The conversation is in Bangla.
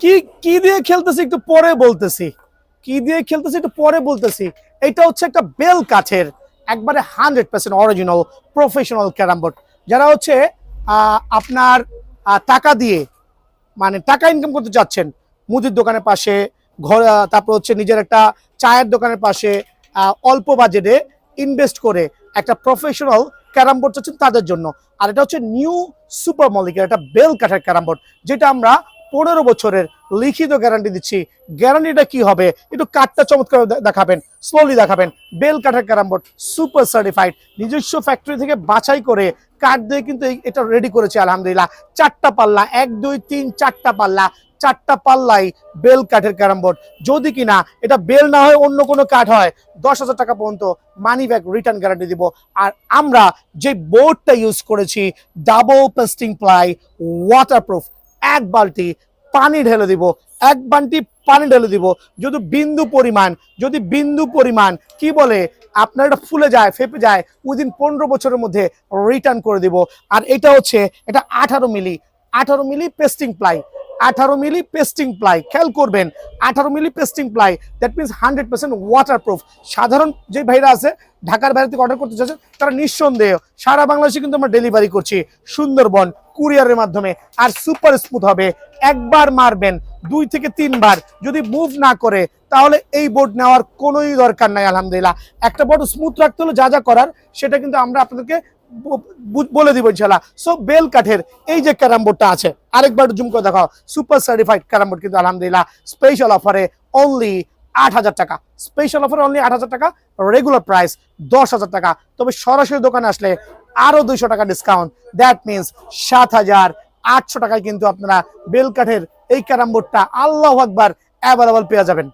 কি কি দিয়ে খেলতেছি একটু পরে বলতেছি, কি দিয়ে খেলতেছি একটু পরে বলতেছি। এটা হচ্ছে একটা বেল কাঠের একবারে 100% অরিজিনাল প্রফেশনাল ক্যারাম বোর্ড। যারা হচ্ছে আপনার টাকা দিয়ে মানে টাকা ইনকাম করতে চাচ্ছেন, মুদির দোকানের পাশে ঘর, তারপর হচ্ছে নিজের একটা চায়ের দোকানের পাশে অল্প বাজেটে ইনভেস্ট করে একটা প্রফেশনাল ক্যারাম বোর্ড চাচ্ছেন তাদের জন্য। আর এটা হচ্ছে নিউ সুপার মলিকের একটা বেল কাঠের ক্যারাম বোর্ড, যেটা আমরা 15 বছরের লিখিত গ্যারান্টি দিচ্ছি। গ্যারান্টিটা কি হবে একটু কাঠটা চমৎকার দেখাবেন, স্লোলি দেখাবেন। বেল কাঠের ক্যারাম বোর্ড সুপার সার্টিফাইড, নিজস্ব ফ্যাক্টরি থেকে বাছাই করে কাঠ দিয়ে কিন্তু এটা রেডি করেছে আলহামদুলিল্লাহ। 4টা পাল্লা, 1 2 3 4টা পাল্লা, 4টা পাল্লাই বেল কাঠের ক্যারাম বোর্ড। যদি কিনা এটা বেল না হয় অন্য কোনো কাঠ হয়, 10,000 টাকা পর্যন্ত মানি ব্যাক রিটার্ন গ্যারান্টি দিব। আর আমরা যে বোর্ডটা ইউজ করেছি ডাবল পেস্টিং প্লাই, ওয়াটারপ্রুফ, এক বালতি পানি ঢেলে দিব, এক বালতি পানি ঢেলে দিব। যদি বিন্দু পরিমাণ কি বলে আপনার এটা ফুলে যায়, ফেপে যায়, উইদিন 15 বছরের মধ্যে রিটার্ন করে দিব। আর এটা হচ্ছে এটা 18 milli pasting ply, 18 milli pasting ply, খেয়াল করবেন 18 milli pasting ply, that means 100% waterproof. সাধারণ যে ভাইরা আছে ঢাকার বাইরে থেকে অর্ডার করতে চাচ্ছেন তারা নিঃসন্দেহ সারা বাংলাদেশে কিন্তু আমরা ডেলিভারি করছি সুন্দরবন কুরিয়ারের মাধ্যমে। আর সুপার স্মুথ হবে, একবার মারবেন 2 থেকে 3 বার যদি মুভ না করে তাহলে এই বোর্ড নেওয়ার কোনোই দরকার নাই। আলহামদুলিল্লাহ একটা বোর্ড স্মুথ রাখতে হলে যা যা করার সেটা কিন্তু আমরা আপনাদেরকে বলে দিব ইনশাআল্লাহ। সো বেল কাঠের এই যে ক্যারাম বোর্ডটা আছে, আরেকবার জুম করে দেখাও, সুপার সার্টিফাইড ক্যারাম বোর্ড কিন্তু আলহামদুলিল্লাহ স্পেশাল অফারে অনলি 8,000 টাকা, স্পেশাল অফারে অনলি 8,000 টাকা, রেগুলার প্রাইস 10,000 টাকা। তবে সরাসরি দোকানে আসলে আরো 200 টাকা ডিসকাউন্ট, দ্যাট মিনস 7,800 টাকায় কিন্তু আপনারা বেল কাঠের এই ক্যারাম বোর্ডটা আল্লাহু আকবার অ্যাভেলেবল পেয়ে যাবেন।